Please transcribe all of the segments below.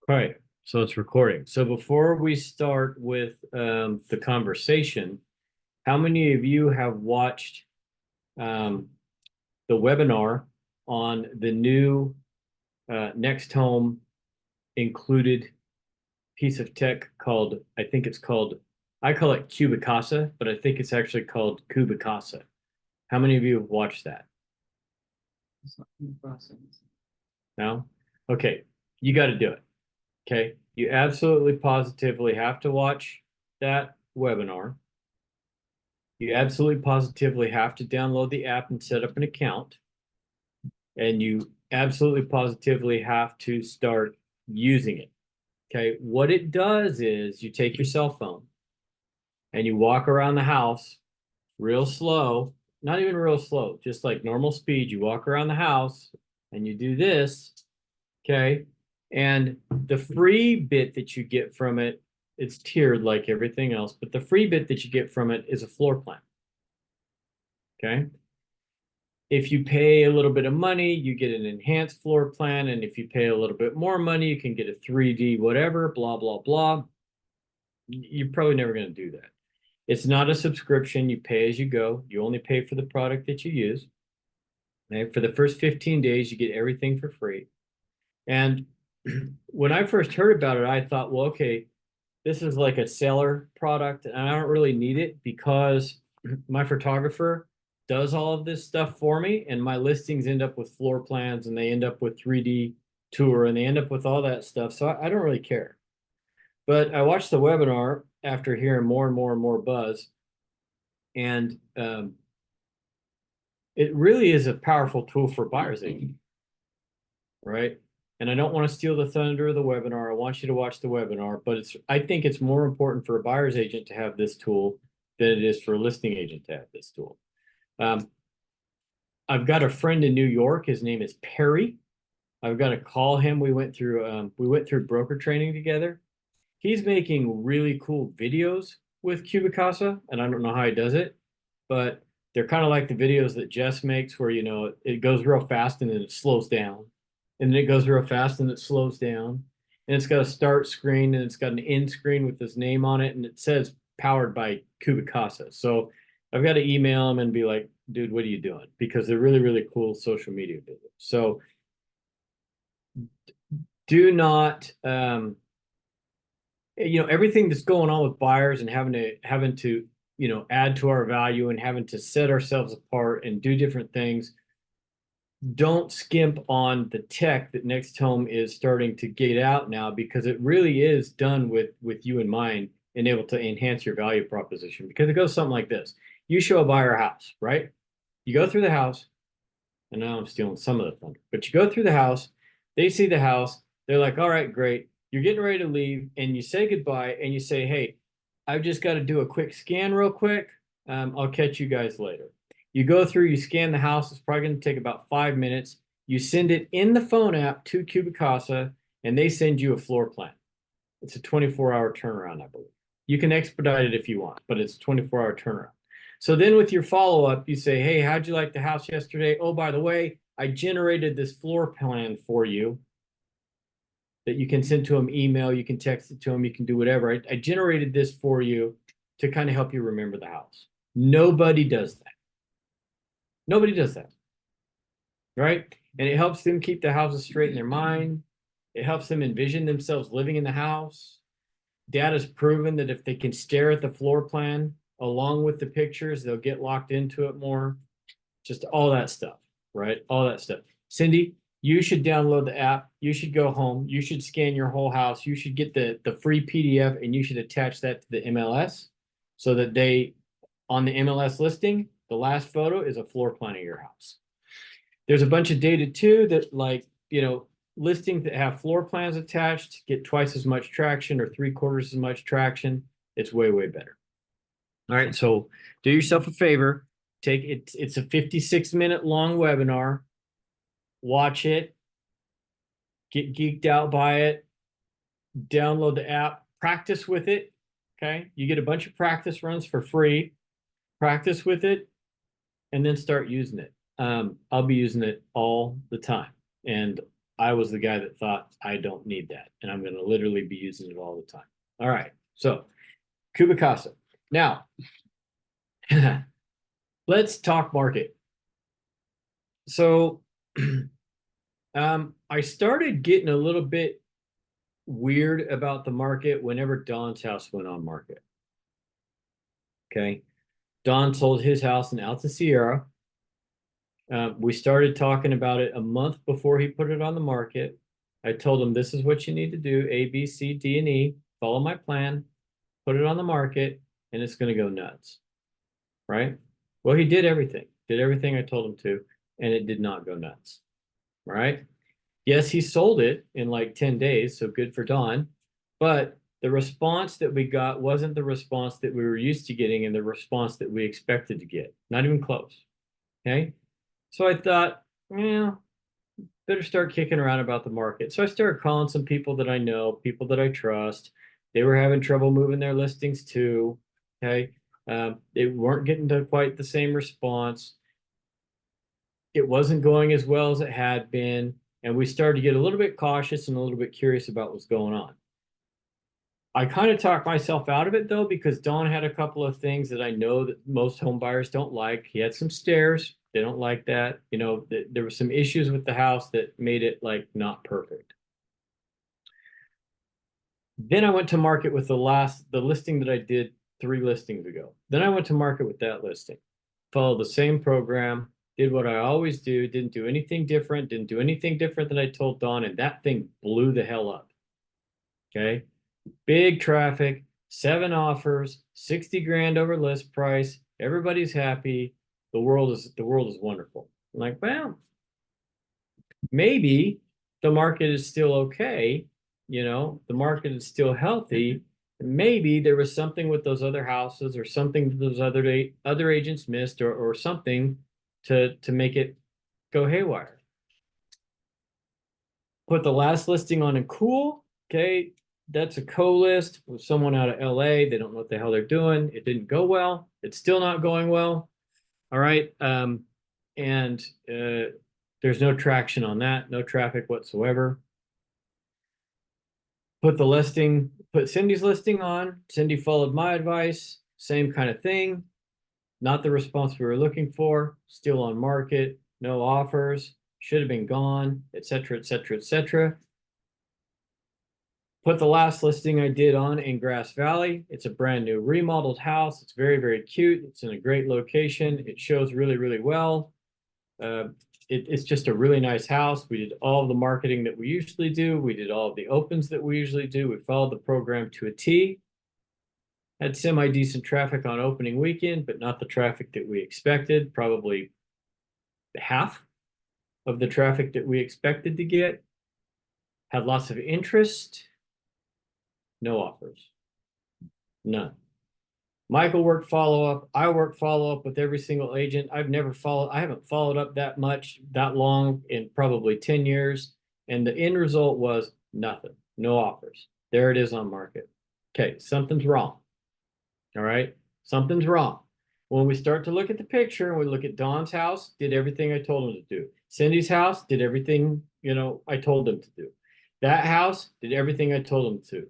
All right, so it's recording. So before we start with the conversation, how many of you have watched um, the webinar on the new NextHome included piece of tech called, I call it Cubicasa, but I think it's actually called Cubicasa. How many of you have watched that? It's not in the process. No? Okay, you got to do it. Okay, you absolutely positively have to watch that webinar. You absolutely positively have to download the app and set up an account. And you absolutely positively have to start using it. Okay, what it does is you take your cell phone and you walk around the house real slow, not even real slow, just like normal speed. You walk around the house and you do this. Okay. And the free bit that you get from it, it's tiered like everything else, but the free bit that you get from it is a floor plan. Okay. If you pay a little bit of money, you get an enhanced floor plan. And if you pay a little bit more money, you can get a 3D whatever, blah, blah, blah. You're probably never going to do that. It's not a subscription. You pay as you go. You only pay for the product that you use. Okay? For the first 15 days, you get everything for free. And when I first heard about it, I thought, well, okay, this is like a seller product, and I don't really need it because my photographer does all of this stuff for me, and my listings end up with floor plans, and they end up with 3D tour, and they end up with all that stuff. So I don't really care. But I watched the webinar after hearing more and more and more buzz, and it really is a powerful tool for buyers agent, right? And I don't want to steal the thunder of the webinar. I want you to watch the webinar, but I think it's more important for a buyer's agent to have this tool than it is for a listing agent to have this tool. I've got a friend in New York. His name is Perry. I've got to call him. We went through broker training together. He's making really cool videos with Cubicasa, and I don't know how he does it, but they're kind of like the videos that Jess makes where, it goes real fast and then it slows down. And then it goes real fast and it slows down. And it's got a start screen and it's got an end screen with his name on it. And it says powered by Cubicasa. So I've got to email him and be like, dude, what are you doing? Because they're really, really cool social media videos. So do not, everything that's going on with buyers and having to, add to our value and having to set ourselves apart and do different things. Don't skimp on the tech that NextHome is starting to get out now, because it really is done with you in mind and able to enhance your value proposition. Because it goes something like this. You show a buyer a house, right? You go through the house, and now I'm stealing some of the thunder, but you go through the house, they see the house, they're like, all right, great. You're getting ready to leave, and you say goodbye, and you say, hey, I've just got to do a quick scan real quick. I'll catch you guys later. You go through, you scan the house. It's probably going to take about 5 minutes. You send it in the phone app to Cubicasa, and they send you a floor plan. It's a 24-hour turnaround, I believe. You can expedite it if you want, but it's a 24-hour turnaround. So then with your follow-up, you say, hey, how'd you like the house yesterday? Oh, by the way, I generated this floor plan for you that you can send to them email. You can text it to them. You can do whatever. I generated this for you to kind of help you remember the house. Nobody does that. Nobody does that, right? And it helps them keep the houses straight in their mind. It helps them envision themselves living in the house. Data's proven that if they can stare at the floor plan along with the pictures, they'll get locked into it more. Just all that stuff, right? All that stuff. Cindy, you should download the app. You should go home. You should scan your whole house. You should get the free PDF, and you should attach that to the MLS so that on the MLS listing, the last photo is a floor plan of your house. There's a bunch of data too that, like, listings that have floor plans attached get twice as much traction or 3/4 as much traction. It's way, way better. All right, so do yourself a favor. Take it. It's a 56-minute long webinar. Watch it. Get geeked out by it. Download the app. Practice with it. Okay, you get a bunch of practice runs for free. Practice with it, and then start using it. I'll be using it all the time. And I was the guy that thought I don't need that, and I'm going to literally be using it all the time. All right, so Kubicasa. Now, let's talk market. So, I started getting a little bit weird about the market whenever Don's house went on market. Okay, Don sold his house in Alta Sierra. We started talking about it a month before he put it on the market. I told him, this is what you need to do, A, B, C, D, and E. Follow my plan, put it on the market, and it's going to go nuts. Right? Well, he did everything I told him to, and it did not go nuts. Right? Yes, he sold it in like 10 days, so good for Don. But the response that we got wasn't the response that we were used to getting and the response that we expected to get. Not even close. Okay? So I thought, yeah, better start kicking around about the market. So I started calling some people that I know, people that I trust. They were having trouble moving their listings too. Okay. They weren't getting to quite the same response. It wasn't going as well as it had been. And we started to get a little bit cautious and a little bit curious about what's going on. I kind of talked myself out of it though, because Don had a couple of things that I know that most home buyers don't like. He had some stairs. They don't like that. You know, there were some issues with the house that made it like not perfect. Then I went to market with the listing that I did 3 listings ago. Then I went to market with that listing. Followed the same program, did what I always do, didn't do anything different, didn't do anything different than I told Don, and that thing blew the hell up. Okay. Big traffic, 7 offers, 60 grand over list price. Everybody's happy. The world is wonderful. I'm like, well, maybe the market is still okay. You know, the market is still healthy. Maybe there was something with those other houses or something that those other agents missed or something to make it go haywire. Put the last listing on in Cool. Okay, that's a co-list with someone out of LA. They don't know what the hell they're doing. It didn't go well. It's still not going well. All right. And there's no traction on that, no traffic whatsoever. Put Cindy's listing on. Cindy followed my advice. Same kind of thing. Not the response we were looking for. Still on market. No offers. Should have been gone, etc., etc., etc. Put the last listing I did on in Grass Valley. It's a brand new remodeled house. It's very, very cute. It's in a great location. It shows really, really well. It's just a really nice house. We did all of the marketing that we usually do. We did all of the opens that we usually do. We followed the program to a T. Had semi-decent traffic on opening weekend, but not the traffic that we expected. Probably half of the traffic that we expected to get. Had lots of interest. No offers. None. Michael worked follow-up. I worked follow-up with every single agent. I haven't followed up that much, that long in probably 10 years. And the end result was nothing. No offers. There it is on market. Okay, something's wrong. All right, something's wrong. When we start to look at the picture and we look at Don's house, did everything I told him to do. Cindy's house did everything, I told him to do. That house did everything I told him to.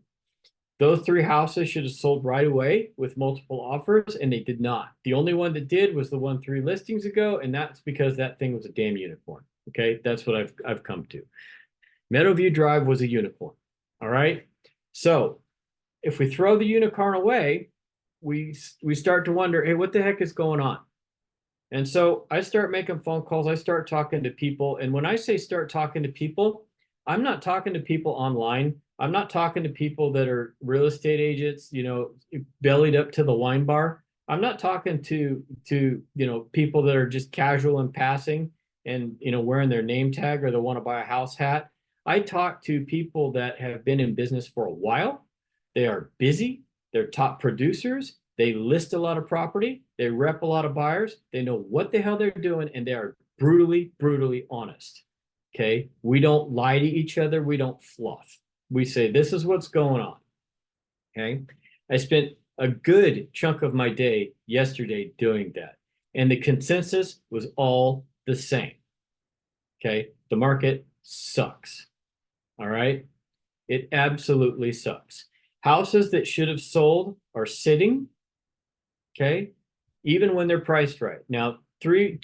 Those 3 houses should have sold right away with multiple offers, and they did not. The only one that did was the one 3 listings ago, and that's because that thing was a damn unicorn. Okay, that's what I've come to. Meadowview Drive was a unicorn. All right. So if we throw the unicorn away, we start to wonder, hey, what the heck is going on? And so I start making phone calls. I start talking to people. And when I say start talking to people, I'm not talking to people online. I'm not talking to people that are real estate agents, bellied up to the wine bar. I'm not talking to people that are just casual and passing and, wearing their name tag or they want to buy a house hat. I talk to people that have been in business for a while. They are busy. They're top producers. They list a lot of property. They rep a lot of buyers. They know what the hell they're doing, and they are brutally, brutally honest. Okay. We don't lie to each other. We don't fluff. We say, this is what's going on. Okay. I spent a good chunk of my day yesterday doing that. And the consensus was all the same. Okay. The market sucks. All right. It absolutely sucks. Houses that should have sold are sitting. Okay. Even when they're priced right. Now, 3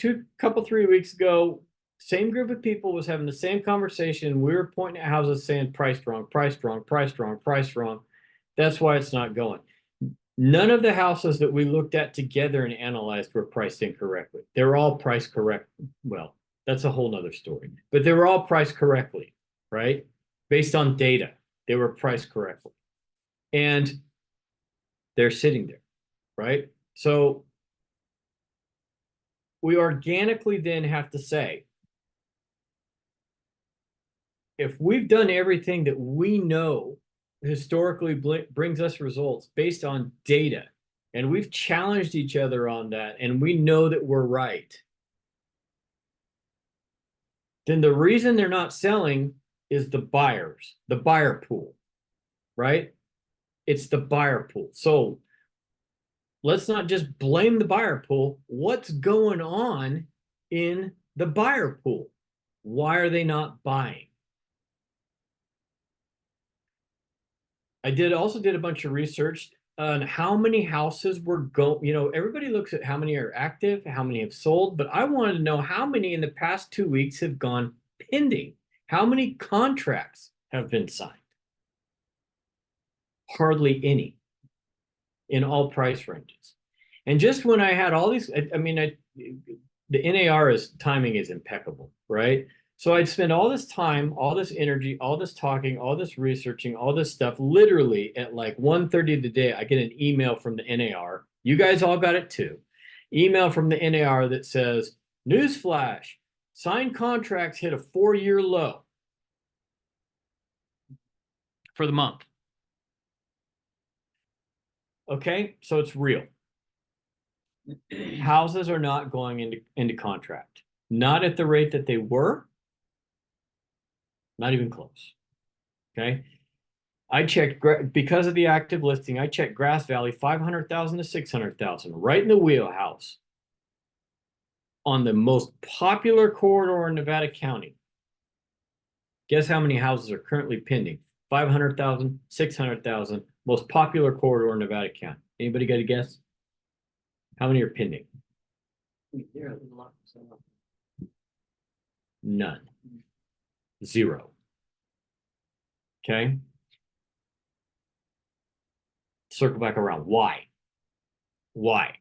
weeks ago, same group of people was having the same conversation. We were pointing at houses saying priced wrong, priced wrong, priced wrong, priced wrong. That's why it's not going. None of the houses that we looked at together and analyzed were priced incorrectly. They were all priced correct. Well, that's a whole nother story, but they were all priced correctly, right? Based on data, they were priced correctly. And they're sitting there, right? So we organically then have to say, if we've done everything that we know historically brings us results based on data, and we've challenged each other on that, and we know that we're right, then the reason they're not selling is the buyers, the buyer pool, right? It's the buyer pool. So let's not just blame the buyer pool. What's going on in the buyer pool? Why are they not buying? I also did a bunch of research on how many houses were everybody looks at how many are active, how many have sold, but I wanted to know how many in the past 2 weeks have gone pending. How many contracts have been signed? Hardly any in all price ranges. And just when I had all these, the NAR timing is impeccable, right? So I'd spend all this time, all this energy, all this talking, all this researching, all this stuff. Literally at like 1:30 today, I get an email from the NAR. You guys all got it too. Email from the NAR that says, newsflash, signed contracts hit a 4-year low for the month. Okay, so it's real. Houses are not going into contract, not at the rate that they were. Not even close. Okay. I checked because of the active listing. I checked Grass Valley 500,000 to 600,000, right in the wheelhouse on the most popular corridor in Nevada County. Guess how many houses are currently pending? 500,000, 600,000, most popular corridor in Nevada County. Anybody got a guess? How many are pending? None. Zero. Okay. Circle back around. Why? Why?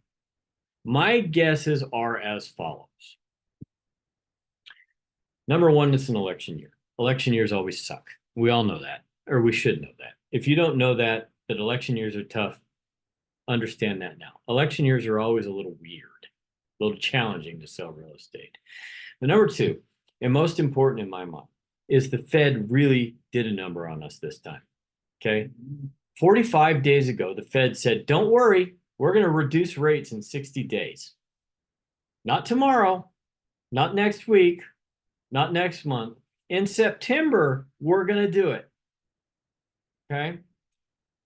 My guesses are as follows. Number one, it's an election year. Election years always suck. We all know that, or we should know that. If you don't know that election years are tough, understand that now. Election years are always a little weird, a little challenging to sell real estate. The number two, and most important in my mind, is the Fed really did a number on us this time. Okay. 45 days ago, the Fed said, don't worry, we're going to reduce rates in 60 days. Not tomorrow, not next week, not next month. In September, we're going to do it. Okay.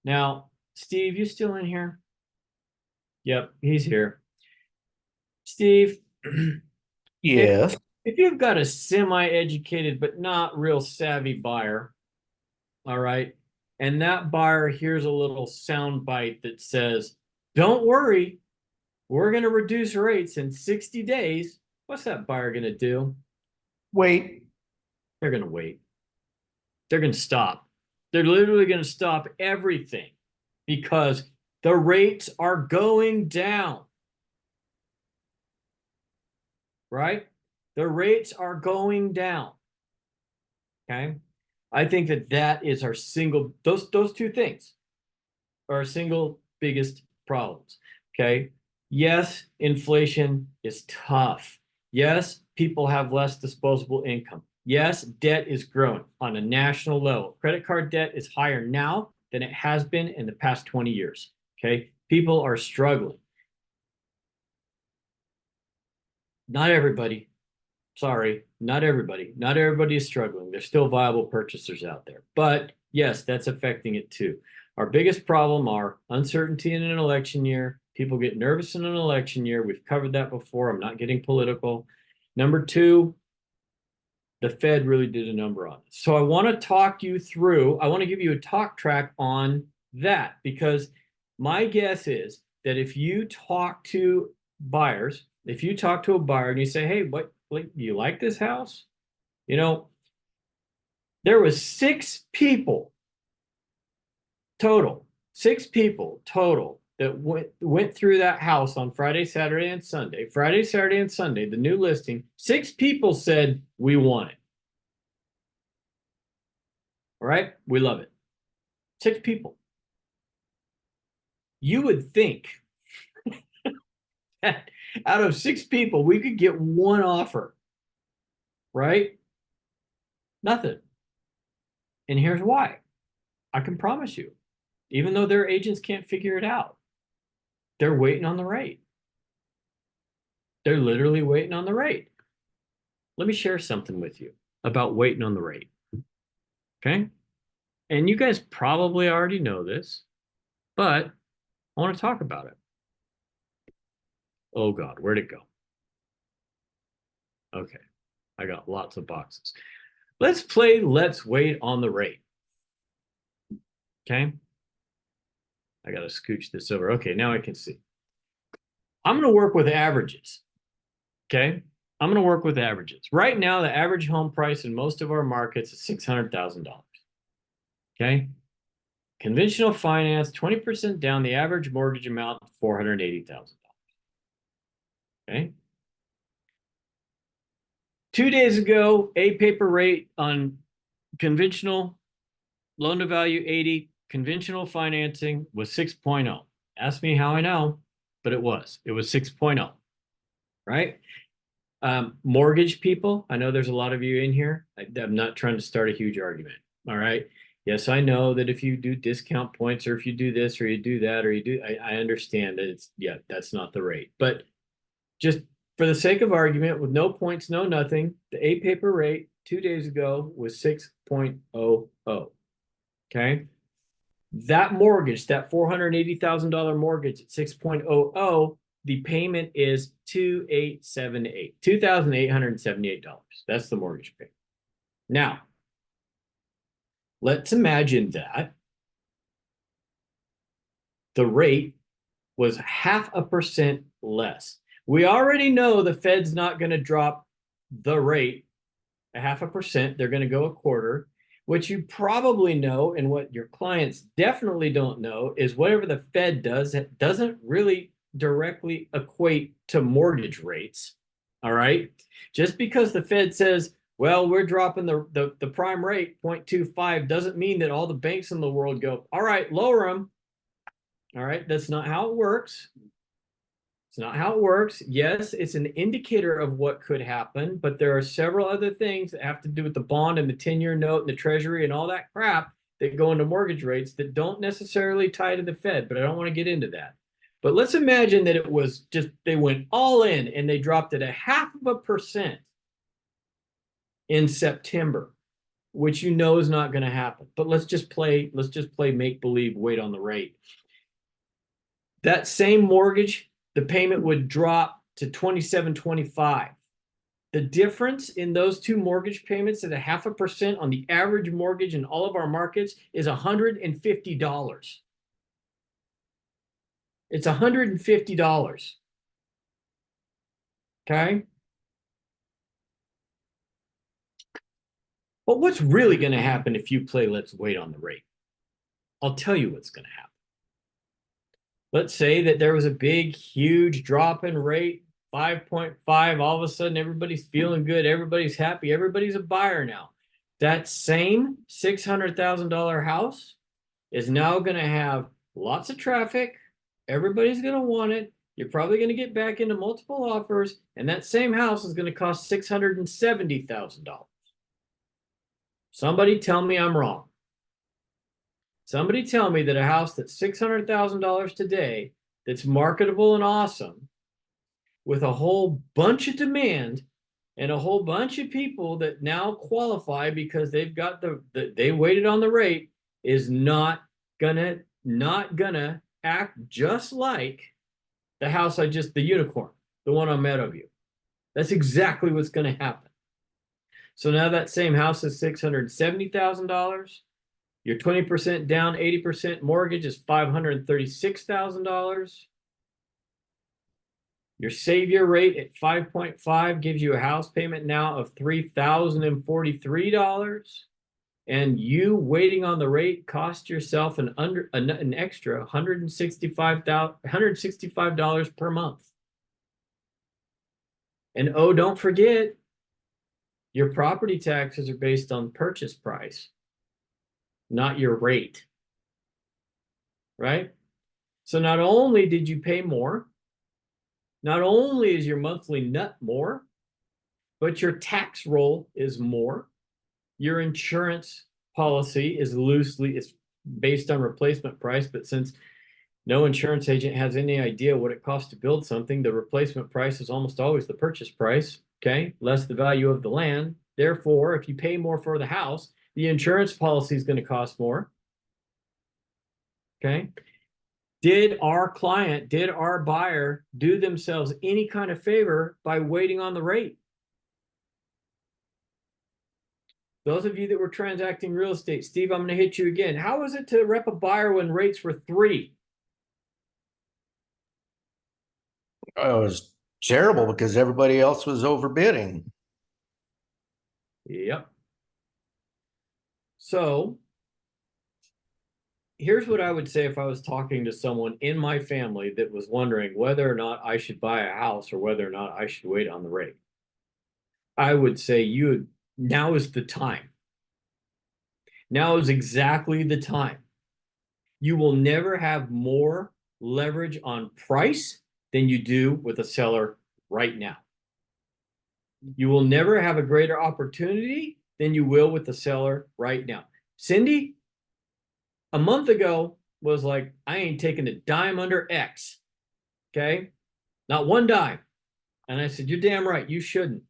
Now, Steve, you still in here? Yep, he's here. Steve, Yes. if you've got a semi-educated but not real savvy buyer, all right, and that buyer hears a little sound bite that says, don't worry, we're going to reduce rates in 60 days. What's that buyer going to do? Wait. They're going to wait. They're going to stop. They're literally going to stop everything because the rates are going down. Right? The rates are going down. Okay. I think that is our single, those two things are our single biggest problems. Okay. Yes, inflation is tough. Yes, people have less disposable income. Yes, debt is growing on a national level. Credit card debt is higher now than it has been in the past 20 years. Okay. People are struggling. Not everybody. Sorry, not everybody. Not everybody is struggling. There's still viable purchasers out there. But yes, that's affecting it too. Our biggest problem are uncertainty in an election year. People get nervous in an election year. We've covered that before. I'm not getting political. Number two, the Fed really did a number on it. So I want to talk you through, I want to give you a talk track on that, because my guess is that if you talk to buyers, if you talk to a buyer and you say, hey, what, like, you like this house? You know, there was six people total that went through that house on Friday, Saturday, and Sunday. Friday, Saturday, and Sunday, the new listing, six people said, we want it. All right, we love it. Six people. You would think that out of six people, we could get one offer, right? Nothing. And here's why. I can promise you, even though their agents can't figure it out, they're waiting on the rate. They're literally waiting on the rate. Let me share something with you about waiting on the rate. Okay? And you guys probably already know this, but I want to talk about it. Oh God, where'd it go? Okay, I got lots of boxes. Let's play Let's Wait on the Rate. Okay? I got to scooch this over. Okay, now I can see. I'm going to work with averages. Okay? I'm going to work with averages. Right now, the average home price in most of our markets is $600,000. Okay? Conventional finance, 20% down, the average mortgage amount, $480,000. Okay? 2 days ago, a paper rate on conventional loan to value 80, conventional financing was 6.0. Ask me how I know, but it was 6.0, right? Mortgage people, I know there's a lot of you in here. I'm not trying to start a huge argument. All right. Yes, I know that if you do discount points, or if you do this or you do that, or you do, I understand that it's, yeah, that's not the rate. But just for the sake of argument, with no points, no nothing, the A paper rate 2 days ago was 6.00. Okay. That mortgage, that $480,000 mortgage at 6.00, the payment is $2,878. That's the mortgage payment. Now, let's imagine that the rate was 0.5% less. We already know the Fed's not going to drop the rate 0.5%. They're going to go 1/4. What you probably know, and what your clients definitely don't know, is whatever the Fed does, it doesn't really directly equate to mortgage rates. All right. Just because the Fed says, well, we're dropping the prime rate 0.25 doesn't mean that all the banks in the world go, all right, lower them. All right. That's not how it works. It's not how it works. Yes, it's an indicator of what could happen, but there are several other things that have to do with the bond and the 10-year note and the treasury and all that crap that go into mortgage rates that don't necessarily tie to the Fed, but I don't want to get into that. But let's imagine that it was just, they went all in and they dropped it 0.5% in September, which you know is not going to happen. But let's just play make believe, wait on the rate. That same mortgage, the payment would drop to $2,725. The difference in those two mortgage payments at 0.5% on the average mortgage in all of our markets is $150. It's $150. Okay. But what's really going to happen if you play Let's Wait on the Rate? I'll tell you what's going to happen. Let's say that there was a big, huge drop in rate, 5.5. All of a sudden, everybody's feeling good. Everybody's happy. Everybody's a buyer now. That same $600,000 house is now going to have lots of traffic. Everybody's going to want it. You're probably going to get back into multiple offers. And that same house is going to cost $670,000. Somebody tell me I'm wrong. Somebody tell me that a house that's $600,000 today, that's marketable and awesome, with a whole bunch of demand and a whole bunch of people that now qualify because they've got they waited on the rate, is not gonna act just like the house the unicorn, the one on Meadowview. That's exactly what's gonna happen. So now that same house is $670,000. Your 20% down, 80% mortgage is $536,000. Your savior rate at 5.5 gives you a house payment now of $3,043. And you waiting on the rate cost yourself an extra $165 per month. And oh, don't forget, your property taxes are based on purchase price, not your rate. Right? So not only did you pay more, not only is your monthly nut more, but your tax roll is more. Your insurance policy is it's based on replacement price, but since no insurance agent has any idea what it costs to build something, the replacement price is almost always the purchase price, okay? Less the value of the land. Therefore, if you pay more for the house, the insurance policy is going to cost more, okay? Did our buyer do themselves any kind of favor by waiting on the rate? Those of you that were transacting real estate, Steve, I'm going to hit you again. How was it to rep a buyer when rates were 3? It was terrible because everybody else was overbidding. Yep. So here's what I would say if I was talking to someone in my family that was wondering whether or not I should buy a house or whether or not I should wait on the rate. I would say now is the time. Now is exactly the time. You will never have more leverage on price than you do with a seller right now. You will never have a greater opportunity than you will with the seller right now. Cindy, a month ago was like, I ain't taking a dime under X. Okay? Not one dime. And I said, you're damn right, you shouldn't.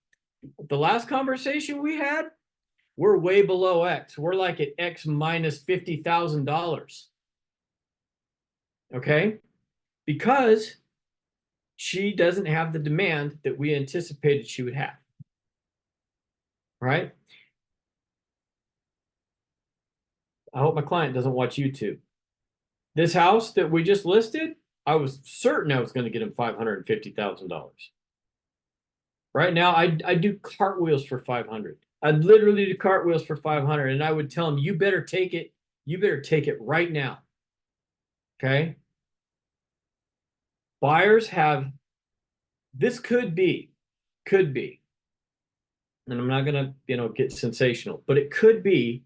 The last conversation we had, we're way below X. We're like at X minus $50,000. Okay? Because she doesn't have the demand that we anticipated she would have. Right? I hope my client doesn't watch YouTube. This house that we just listed, I was certain I was going to get him $550,000. Right now, I do cartwheels for 500. I'd literally do cartwheels for 500, and I would tell him, you better take it. You better take it right now. Okay? Buyers have, this could be, and I'm not going to, get sensational, but it could be,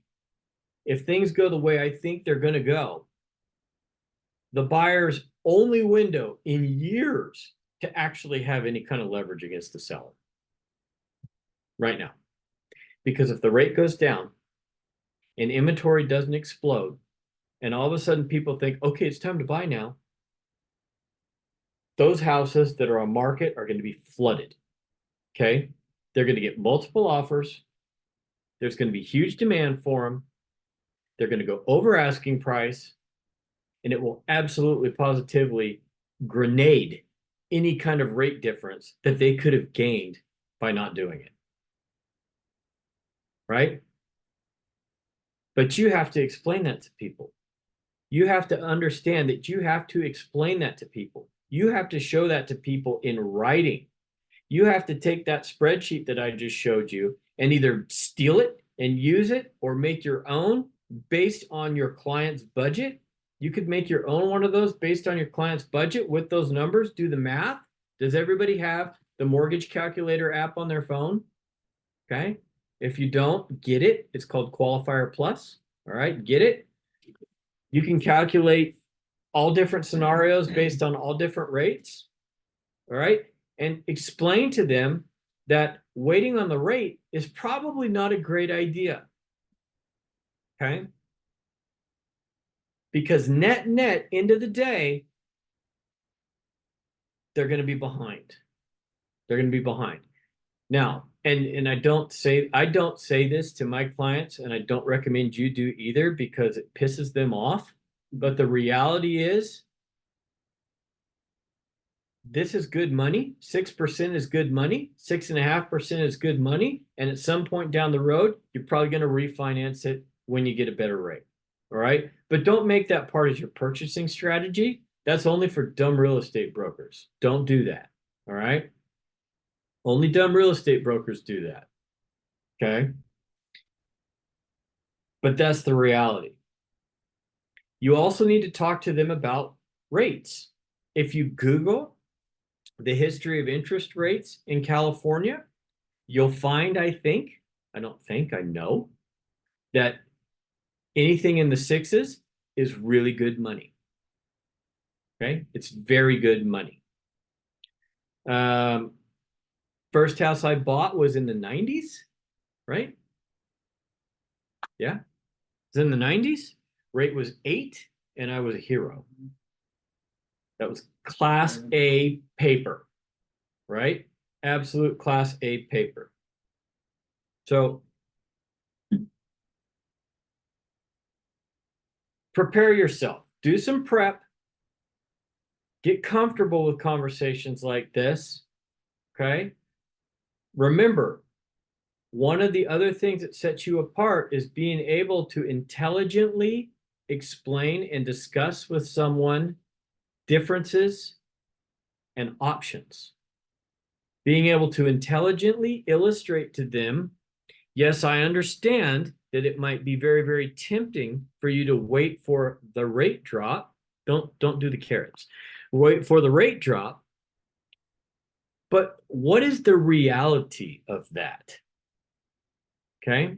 if things go the way I think they're going to go, the buyer's only window in years to actually have any kind of leverage against the seller right now. Because if the rate goes down and inventory doesn't explode, and all of a sudden people think, okay, it's time to buy now, those houses that are on market are going to be flooded. Okay? They're going to get multiple offers. There's going to be huge demand for them. They're going to go over asking price, and it will absolutely positively grenade any kind of rate difference that they could have gained by not doing it. Right? But you have to explain that to people. You have to understand that you have to explain that to people. You have to show that to people in writing. You have to take that spreadsheet that I just showed you and either steal it and use it or make your own based on your client's budget. You could make your own one of those based on your client's budget with those numbers. Do the math. Does everybody have the mortgage calculator app on their phone? Okay. If you don't, get it. It's called Qualifier Plus. All right, get it. You can calculate all different scenarios based on all different rates. All right, and explain to them that waiting on the rate is probably not a great idea. Okay. Because net, end of the day, they're going to be behind. They're going to be behind. Now, and I don't say this to my clients, and I don't recommend you do either because it pisses them off. But the reality is, this is good money. 6% is good money. 6.5% is good money. And at some point down the road, you're probably going to refinance it when you get a better rate. All right. But don't make that part of your purchasing strategy. That's only for dumb real estate brokers. Don't do that. All right. Only dumb real estate brokers do that. Okay. But that's the reality. You also need to talk to them about rates. If you Google the history of interest rates in California, you'll find, I know, that anything in the sixes is really good money. Okay. It's very good money. First house I bought was in the 90s, right? Yeah. It's in the 90s. Rate was 8, and I was a hero. That was class A paper, right? Absolute class A paper. So prepare yourself, do some prep, get comfortable with conversations like this. Okay. Remember, one of the other things that sets you apart is being able to intelligently explain and discuss with someone differences and options. Being able to intelligently illustrate to them, yes, I understand that it might be very, very tempting for you to wait for the rate drop. Don't do the carrots. Wait for the rate drop. But what is the reality of that? Okay.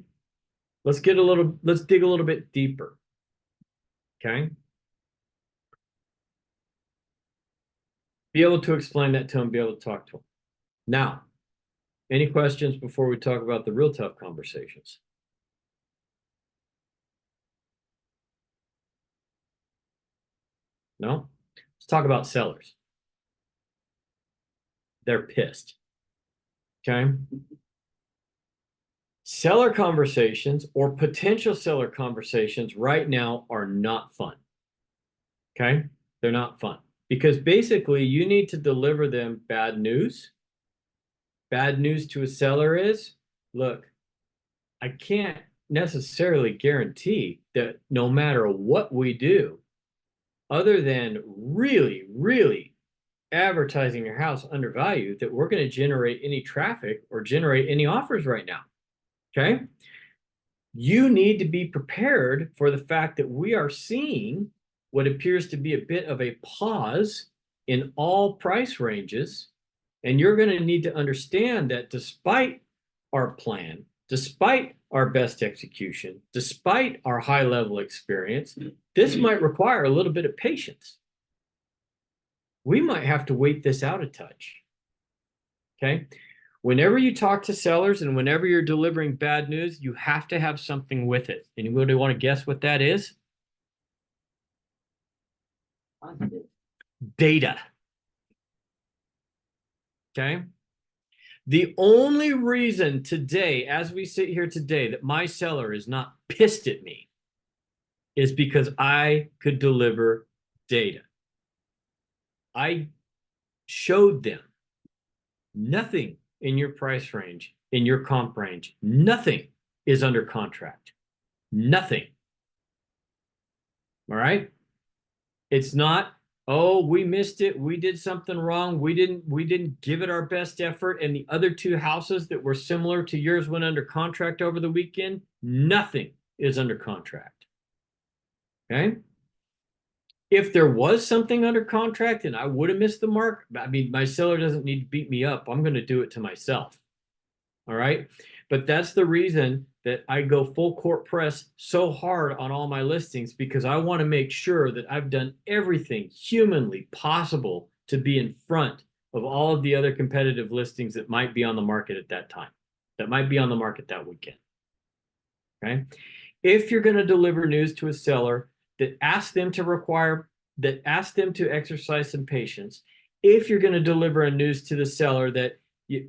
Let's dig a little bit deeper. Okay. Be able to explain that to him, be able to talk to him. Now, any questions before we talk about the real tough conversations? No? Let's talk about sellers. They're pissed. Okay. Seller conversations or potential seller conversations right now are not fun. Okay. They're not fun because basically you need to deliver them bad news. Bad news to a seller is, look, I can't necessarily guarantee that no matter what we do, other than really, really advertising your house undervalued, that we're going to generate any traffic or generate any offers right now. Okay. You need to be prepared for the fact that we are seeing what appears to be a bit of a pause in all price ranges. And you're going to need to understand that despite our plan, despite our best execution, despite our high level experience, this might require a little bit of patience. We might have to wait this out a touch. Okay. Whenever you talk to sellers and whenever you're delivering bad news, you have to have something with it. Anybody want to guess what that is? Data. Okay. The only reason today, as we sit here today, that my seller is not pissed at me is because I could deliver data. I showed them nothing in your price range, in your comp range, nothing is under contract. Nothing. All right. It's not, oh, we missed it. We did something wrong. We didn't give it our best effort. And the other two houses that were similar to yours went under contract over the weekend. Nothing is under contract. Okay. If there was something under contract and I would have missed the mark, I mean, my seller doesn't need to beat me up. I'm going to do it to myself. All right. But that's the reason that I go full court press so hard on all my listings, because I want to make sure that I've done everything humanly possible to be in front of all of the other competitive listings that might be on the market at that time, that might be on the market that weekend. Okay. If you're going to deliver news to a seller that asks them to exercise some patience, if you're going to deliver a news to the seller that,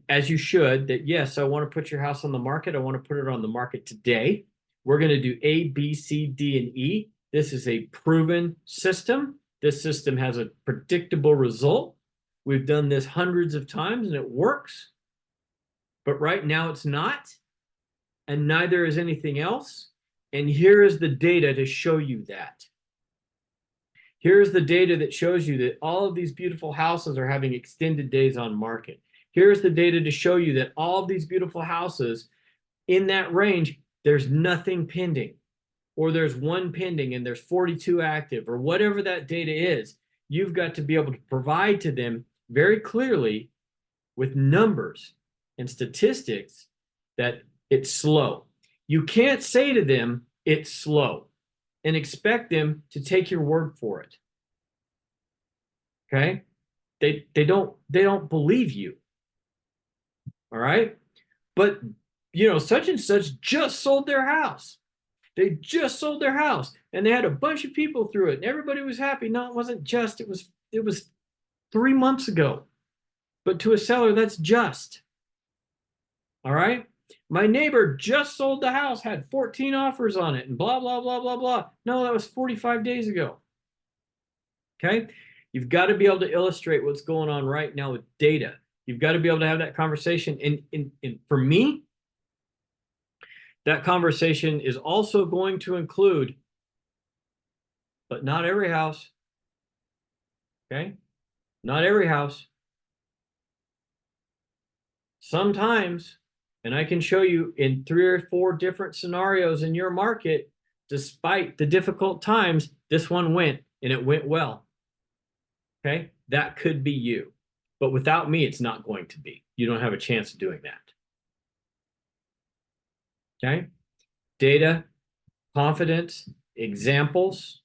as you should, that yes, I want to put your house on the market. I want to put it on the market today. We're going to do A, B, C, D, and E. This is a proven system. This system has a predictable result. We've done this hundreds of times and it works. But right now it's not. And neither is anything else. And here is the data to show you that. Here's the data that shows you that all of these beautiful houses are having extended days on market. Here's the data to show you that all of these beautiful houses in that range, there's nothing pending, or there's one pending and there's 42 active, or whatever that data is. You've got to be able to provide to them very clearly with numbers and statistics that it's slow. You can't say to them, it's slow, and expect them to take your word for it. Okay? They don't believe you. All right? But such and such just sold their house. They just sold their house and they had a bunch of people through it and everybody was happy. No, it wasn't just, it was 3 months ago. But to a seller, that's just. All right? My neighbor just sold the house, had 14 offers on it and blah, blah, blah, blah, blah. No, that was 45 days ago. Okay? You've got to be able to illustrate what's going on right now with data. You've got to be able to have that conversation. And for me, that conversation is also going to include, but not every house. Okay? Not every house. Sometimes, and I can show you in 3 or 4 different scenarios in your market, despite the difficult times, this one went and it went well. Okay? That could be you. But without me, it's not going to be. You don't have a chance of doing that. Okay? Data, confidence, examples,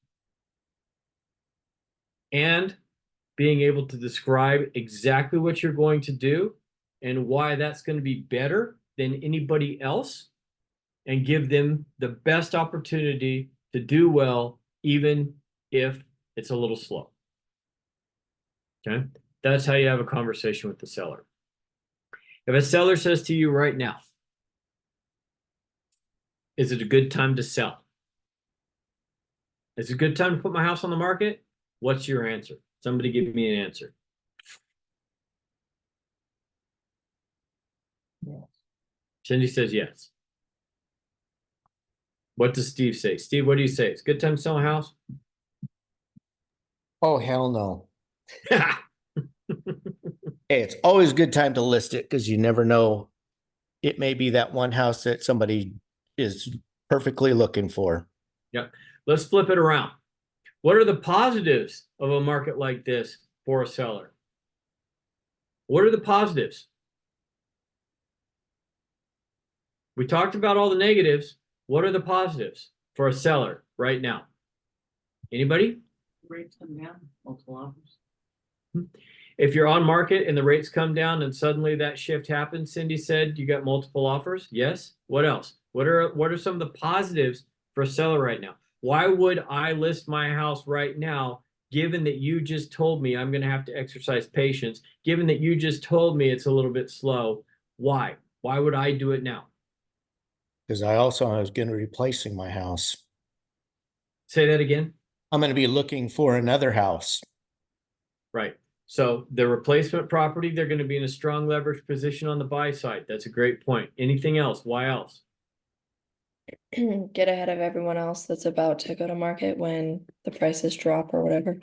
and being able to describe exactly what you're going to do and why that's going to be better than anybody else, and give them the best opportunity to do well, even if it's a little slow. Okay? That's how you have a conversation with the seller. If a seller says to you right now, is it a good time to sell? Is it a good time to put my house on the market? What's your answer? Somebody give me an answer. Yes. Cindy says yes. What does Steve say? Steve, what do you say? It's a good time to sell a house? Oh, hell no. Hey, it's always a good time to list it because you never know. It may be that one house that somebody is perfectly looking for. Yep. Let's flip it around. What are the positives of a market like this for a seller? What are the positives? We talked about all the negatives. What are the positives for a seller right now? Anybody? Rates come down, multiple offers. If you're on market and the rates come down and suddenly that shift happens, Cindy said you got multiple offers. Yes. What else? What are some of the positives for a seller right now? Why would I list my house right now, given that you just told me I'm going to have to exercise patience, given that you just told me it's a little bit slow? Why? Why would I do it now? Because I was going to be replacing my house. Say that again. I'm going to be looking for another house. Right. So the replacement property, they're going to be in a strong leverage position on the buy side. That's a great point. Anything else? Why else? Get ahead of everyone else that's about to go to market when the prices drop or whatever.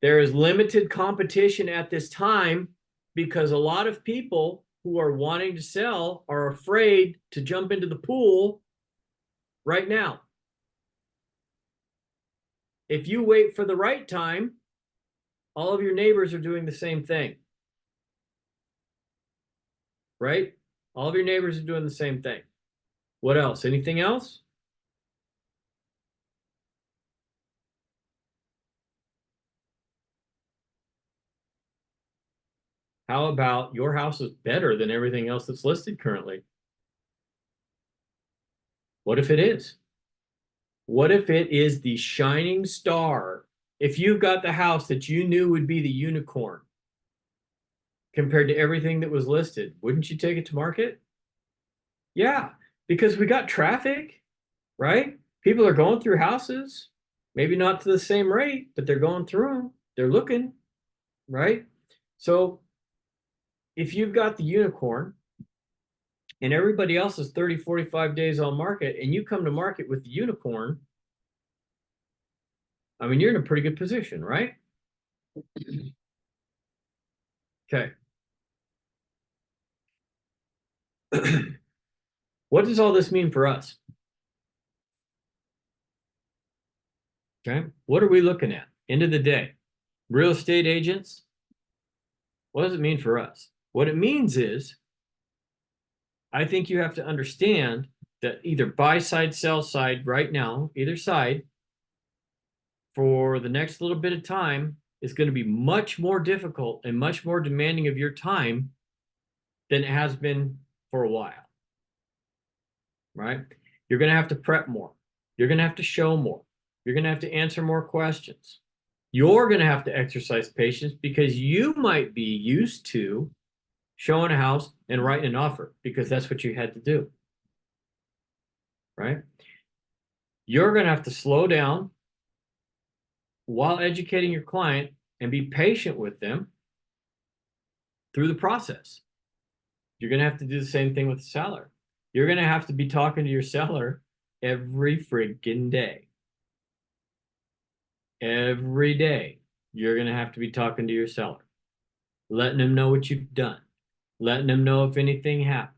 There is limited competition at this time because a lot of people who are wanting to sell are afraid to jump into the pool right now. If you wait for the right time, all of your neighbors are doing the same thing. Right? All of your neighbors are doing the same thing. What else? Anything else? How about your house is better than everything else that's listed currently? What if it is? What if it is the shining star? If you've got the house that you knew would be the unicorn compared to everything that was listed, wouldn't you take it to market? Yeah, because we got traffic, right? People are going through houses. Maybe not to the same rate, but they're going through them. They're looking, right? So if you've got the unicorn and everybody else is 30, 45 days on market and you come to market with the unicorn, I mean, you're in a pretty good position, right? Okay. What does all this mean for us? Okay. What are we looking at? End of the day, real estate agents, what does it mean for us? What it means is, I think you have to understand that either buy side, sell side right now, either side, for the next little bit of time is going to be much more difficult and much more demanding of your time than it has been for a while. Right? You're going to have to prep more. You're going to have to show more. You're going to have to answer more questions. You're going to have to exercise patience because you might be used to showing a house and writing an offer because that's what you had to do. Right? You're going to have to slow down while educating your client and be patient with them through the process. You're going to have to do the same thing with the seller. You're going to have to be talking to your seller every freaking day. Every day, you're going to have to be talking to your seller, letting them know what you've done, letting them know if anything happened,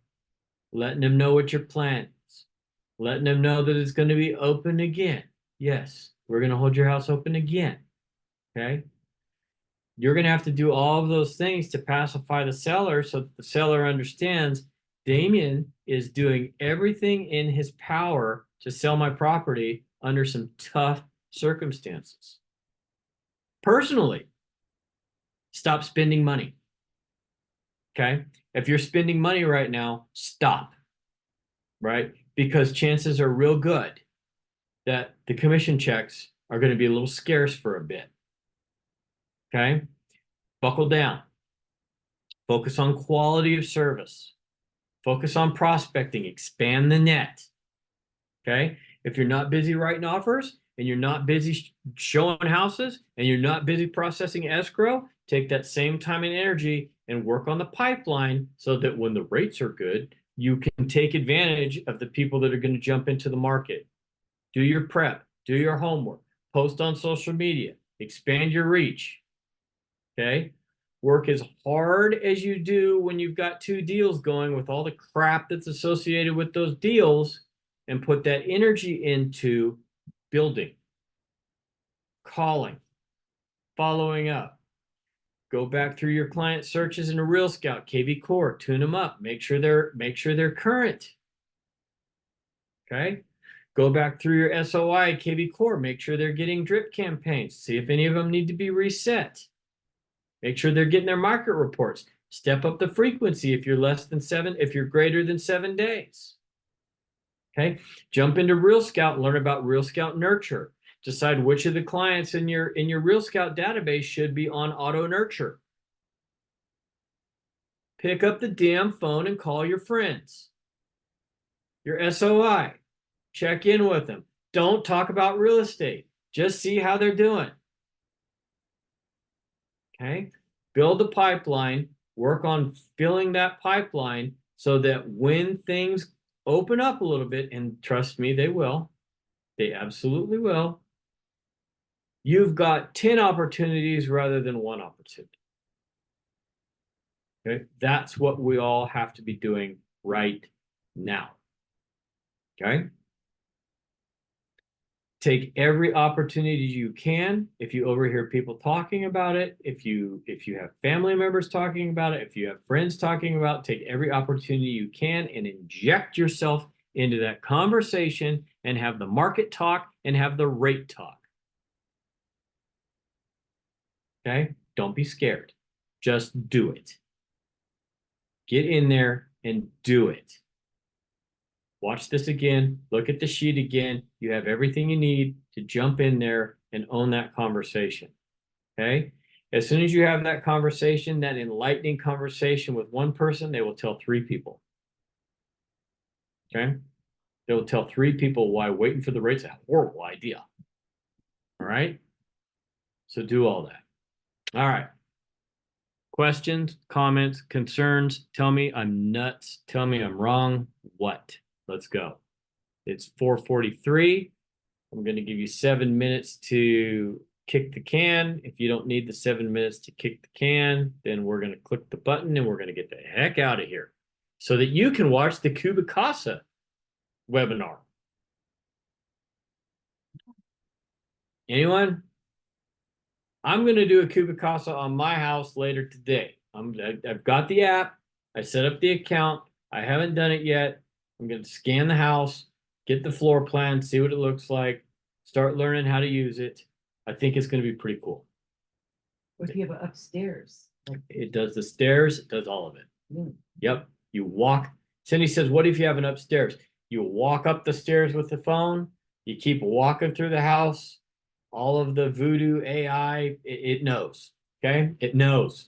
letting them know what your plan is, letting them know that it's going to be open again. Yes, we're going to hold your house open again. Okay. You're going to have to do all of those things to pacify the seller so that the seller understands Damian is doing everything in his power to sell my property under some tough circumstances. Personally, stop spending money. Okay. If you're spending money right now, stop. Right? Because chances are real good that the commission checks are going to be a little scarce for a bit. Okay. Buckle down. Focus on quality of service. Focus on prospecting. Expand the net. Okay. If you're not busy writing offers and you're not busy showing houses and you're not busy processing escrow, take that same time and energy and work on the pipeline so that when the rates are good, you can take advantage of the people that are going to jump into the market. Do your prep, do your homework, post on social media, expand your reach. Okay. Work as hard as you do when you've got 2 deals going with all the crap that's associated with those deals and put that energy into building, calling, following up. Go back through your client searches in a Real Scout, KV Core, tune them up, make sure they're current. Okay. Go back through your SOI, KV Core, make sure they're getting drip campaigns, see if any of them need to be reset. Make sure they're getting their market reports. Step up the frequency if you're greater than 7 days. Okay. Jump into Real Scout, learn about Real Scout Nurture. Decide which of the clients in your Real Scout database should be on auto nurture. Pick up the damn phone and call your friends. Your SOI. Check in with them. Don't talk about real estate. Just see how they're doing. Okay. Build the pipeline, work on filling that pipeline so that when things open up a little bit, and trust me, they will, they absolutely will, you've got 10 opportunities rather than 1 opportunity. Okay. That's what we all have to be doing right now. Okay. Take every opportunity you can. If you overhear people talking about it, if you have family members talking about it, if you have friends talking about it, take every opportunity you can and inject yourself into that conversation and have the market talk and have the rate talk. Okay? Don't be scared. Just do it. Get in there and do it. Watch this again, look at the sheet again. You have everything you need to jump in there and own that conversation. Okay. As soon as you have that conversation, that enlightening conversation with one person, they will tell 3 people. Okay. They will tell 3 people why waiting for the rates is a horrible idea. right? So do all that. All right. Questions, comments, concerns? Tell me I'm nuts. Tell me I'm wrong. What? Let's go. It's 4:43. I'm going to give you 7 minutes to kick the can. If you don't need the 7 minutes to kick the can, then we're going to click the button and we're going to get the heck out of here so that you can watch the Cubicasa webinar. Anyone? I'm going to do a Cubicasa on my house later today. I've got the app. I set up the account. I haven't done it yet. I'm going to scan the house, get the floor plan, see what it looks like, start learning how to use it. I think it's going to be pretty cool. What if you have upstairs? It does the stairs, it does all of it. Mm. Yep. You walk. Cindy says, what if you have an upstairs? You walk up the stairs with the phone. You keep walking through the house. All of the voodoo AI, it knows. Okay. It knows.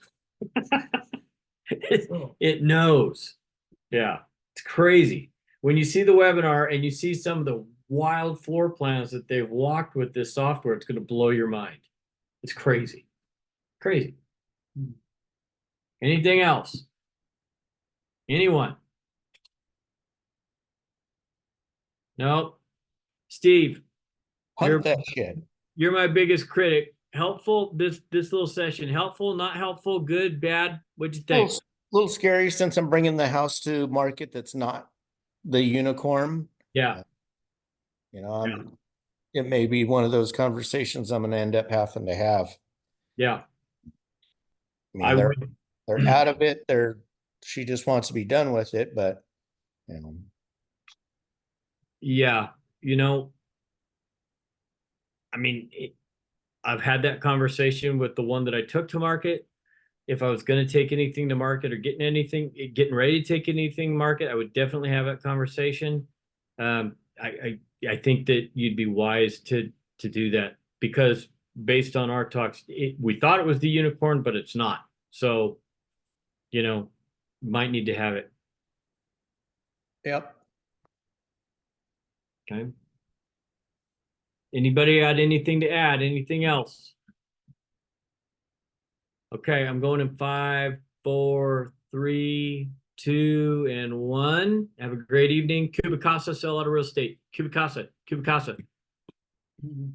It knows. Yeah. It's crazy. When you see the webinar and you see some of the wild floor plans that they've walked with this software, it's going to blow your mind. It's crazy. Crazy. Anything else? Anyone? No. Steve, Hunt that shit. you're my biggest critic. Helpful, this little session. Helpful, not helpful, good, bad? What'd you think? Little scary since I'm bringing the house to market that's not the unicorn. Yeah. You know, it may be one of those conversations I'm gonna end up having to have. Yeah. I mean, they're would. they're out of it. She just wants to be done with it, but you know. Yeah. You know, I mean, I've had that conversation with the one that I took to market. If I was going to take anything to market or getting ready to take anything to market, I would definitely have that conversation. I think that you'd be wise to do that because based on our talks, we thought it was the unicorn, but it's not. So, you know, might need to have it. Yep. Okay. Anybody got anything to add? Anything else? Okay, I'm going in 5, 4, 3, 2, and 1. Have a great evening. Cubicasa, sell out of real estate. Cubicasa, Cubicasa. Mhm.